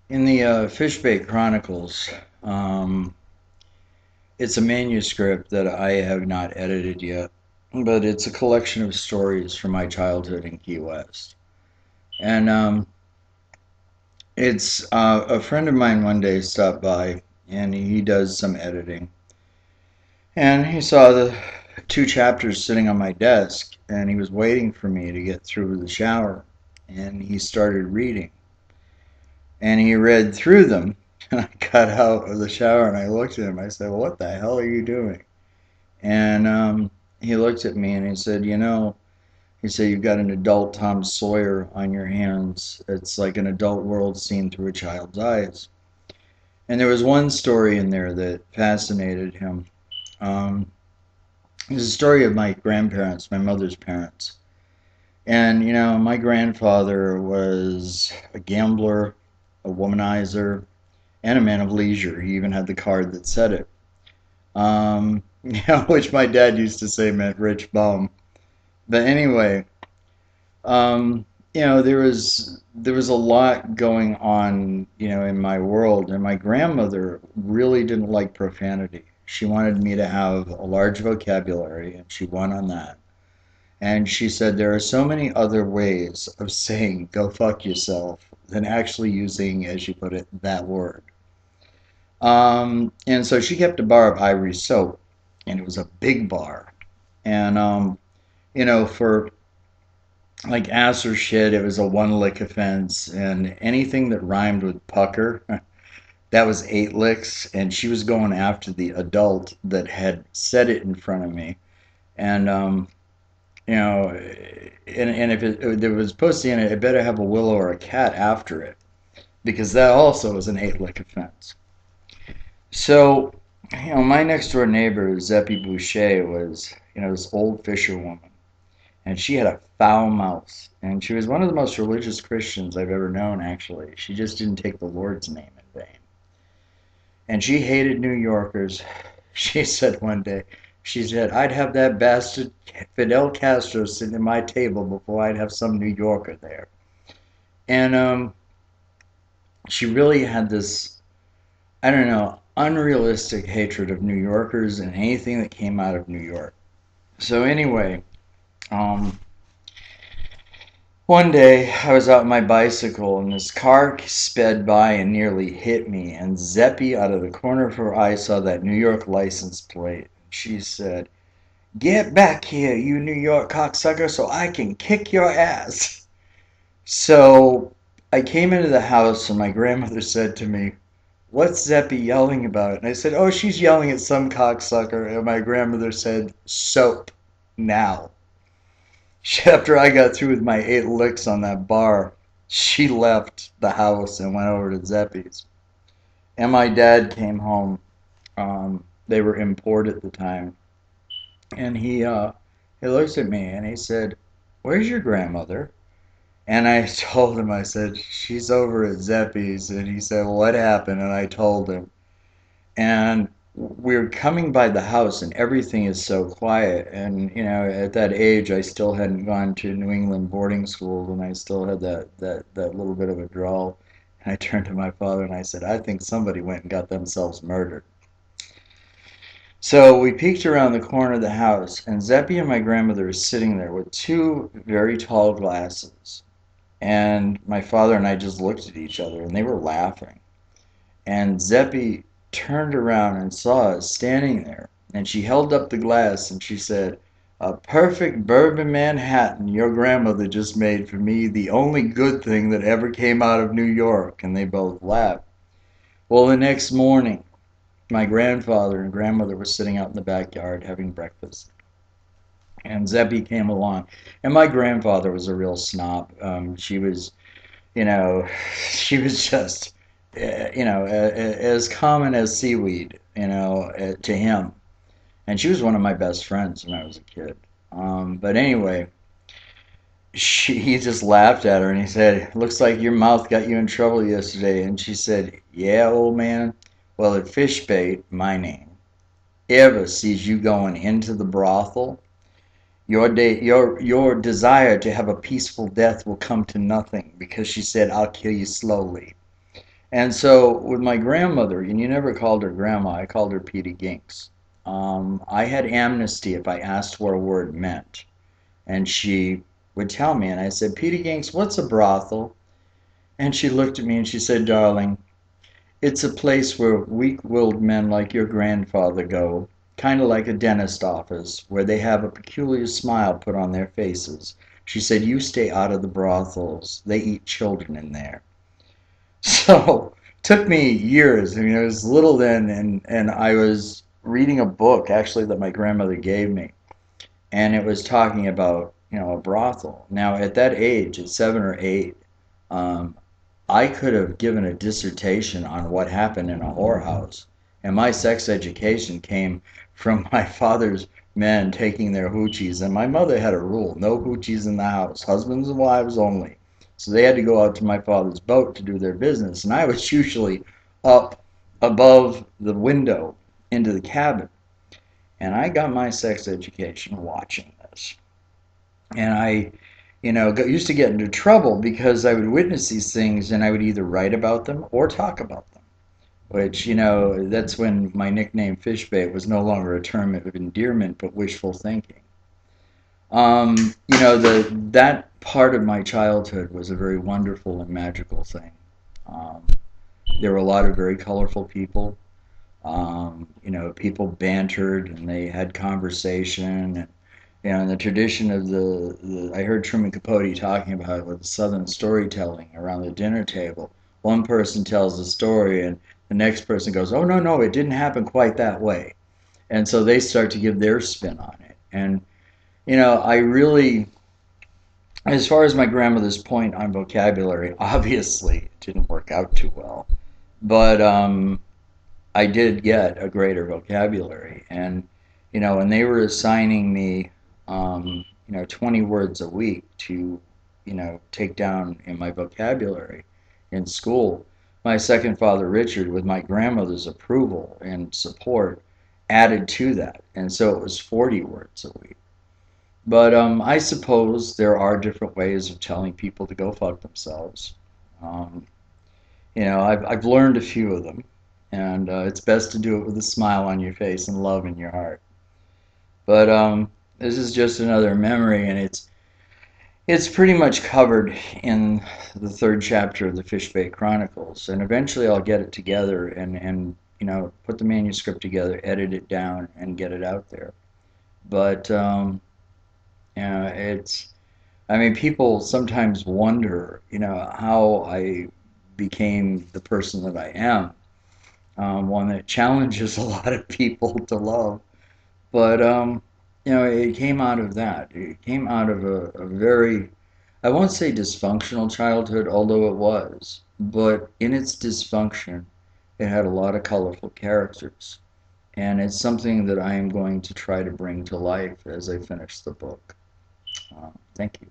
In the Fishbait Chronicles, um, it's a manuscript that I have not edited yet, but it's a collection of stories from my childhood in Key West. And it's a friend of mine one day stopped by and he does some editing. And he saw the two chapters sitting on my desk and he was waiting for me to get through the shower. And he started reading. And he read through them. And I got out of the shower and I looked at him. I said, "Well, what the hell are you doing?" And he looked at me and he said, he said, "You've got an adult Tom Sawyer on your hands. It's like an adult world seen through a child's eyes." And there was one story in there that fascinated him. Um, it was a story of my grandparents, my mother's parents. And, my grandfather was a gambler, a womanizer, and a man of leisure. He even had the card that said it. Which my dad used to say meant rich bum. But anyway, there was a lot going on, in my world, and my grandmother really didn't like profanity. She wanted me to have a large vocabulary, and she won on that. And she said there are so many other ways of saying "go fuck yourself" than actually using, as she put it, that word. And so she kept a bar of Ivory soap, and it was a big bar. And for like ass or shit, it was a one lick offense, and anything that rhymed with pucker, that was eight licks. And she was going after the adult that had said it in front of me. And you know, and if there was pussy in it, it better have a willow or a cat after it, because that also was an eight lick offense. So, my next door neighbor, Zeppie Boucher, was, this old fisherwoman. And she had a foul mouth. And she was one of the most religious Christians I've ever known, actually. She just didn't take the Lord's name in vain. And she hated New Yorkers. She said one day, she said, "I'd have that bastard Fidel Castro sitting at my table before I'd have some New Yorker there." And she really had this, I don't know, unrealistic hatred of New Yorkers and anything that came out of New York. So anyway, um, one day I was out on my bicycle and this car sped by and nearly hit me. And Zeppy, out of the corner of her eye, saw that New York license plate. She said, "Get back here, you New York cocksucker, so I can kick your ass." So I came into the house and my grandmother said to me, "What's Zeppy yelling about?" And I said, "Oh, she's yelling at some cocksucker." And my grandmother said, "Soap, now." After I got through with my eight licks on that bar, she left the house and went over to Zeppy's. And my dad came home. They were in port at the time. And he looks at me and he said, "Where's your grandmother?" And I told him, I said, "She's over at Zeppy's." And he said, "Well, what happened?" And I told him. And we're coming by the house and everything is so quiet. And at that age I still hadn't gone to New England boarding school, and I still had that little bit of a drawl. And I turned to my father and I said, "I think somebody went and got themselves murdered." So we peeked around the corner of the house, and Zeppy and my grandmother were sitting there with two very tall glasses. And my father and I just looked at each other and they were laughing. And Zeppy turned around and saw us standing there. And she held up the glass and she said, "A perfect bourbon Manhattan your grandmother just made for me, the only good thing that ever came out of New York." And they both laughed. Well, the next morning, my grandfather and grandmother were sitting out in the backyard having breakfast. And Zeppy came along. And my grandfather was a real snob. She was, you know, she was just, as common as seaweed, to him. And she was one of my best friends when I was a kid. But anyway, he just laughed at her and he said, "Looks like your mouth got you in trouble yesterday." And she said, "Yeah, old man. Well, if Fishbait, my name, ever sees you going into the brothel, your desire to have a peaceful death will come to nothing, because," she said, "I'll kill you slowly." And so with my grandmother, and you never called her grandma, I called her Petey Ginks. I had amnesty if I asked what a word meant. And she would tell me, and I said, Petey Ginks, what's a brothel? And she looked at me and she said, darling, it's a place where weak-willed men like your grandfather go, kind of like a dentist office, where they have a peculiar smile put on their faces. She said, you stay out of the brothels. They eat children in there. So it took me years. I mean, I was little then, and I was reading a book actually that my grandmother gave me, and it was talking about, a brothel. Now, at that age, at 7 or 8, um, I could have given a dissertation on what happened in a whorehouse. And my sex education came from my father's men taking their hoochies. And my mother had a rule, no hoochies in the house, husbands and wives only. So they had to go out to my father's boat to do their business. And I was usually up above the window into the cabin. And I got my sex education watching this. And I, used to get into trouble because I would witness these things and I would either write about them or talk about them. Which, that's when my nickname Fishbait was no longer a term of endearment but wishful thinking. That part of my childhood was a very wonderful and magical thing. Um, there were a lot of very colorful people. People bantered and they had conversation. And the tradition of I heard Truman Capote talking about it with the Southern storytelling around the dinner table. One person tells a story and the next person goes, oh, no, no, it didn't happen quite that way. And so they start to give their spin on it. And, I really, as far as my grandmother's point on vocabulary, obviously it didn't work out too well. But I did get a greater vocabulary. And, when they were assigning me, 20 words a week to, take down in my vocabulary in school, my second father, Richard, with my grandmother's approval and support, added to that. And so it was 40 words a week. But I suppose there are different ways of telling people to go fuck themselves. Um, I've learned a few of them, and it's best to do it with a smile on your face and love in your heart. But this is just another memory, and it's pretty much covered in the third chapter of the Fishbait Chronicles. And eventually, I'll get it together and put the manuscript together, edit it down, and get it out there. But it's I mean, people sometimes wonder, how I became the person that I am. One that challenges a lot of people to love. But, it came out of that. It came out of a very, I won't say dysfunctional childhood, although it was. But in its dysfunction, it had a lot of colorful characters. And it's something that I am going to try to bring to life as I finish the book. Thank you.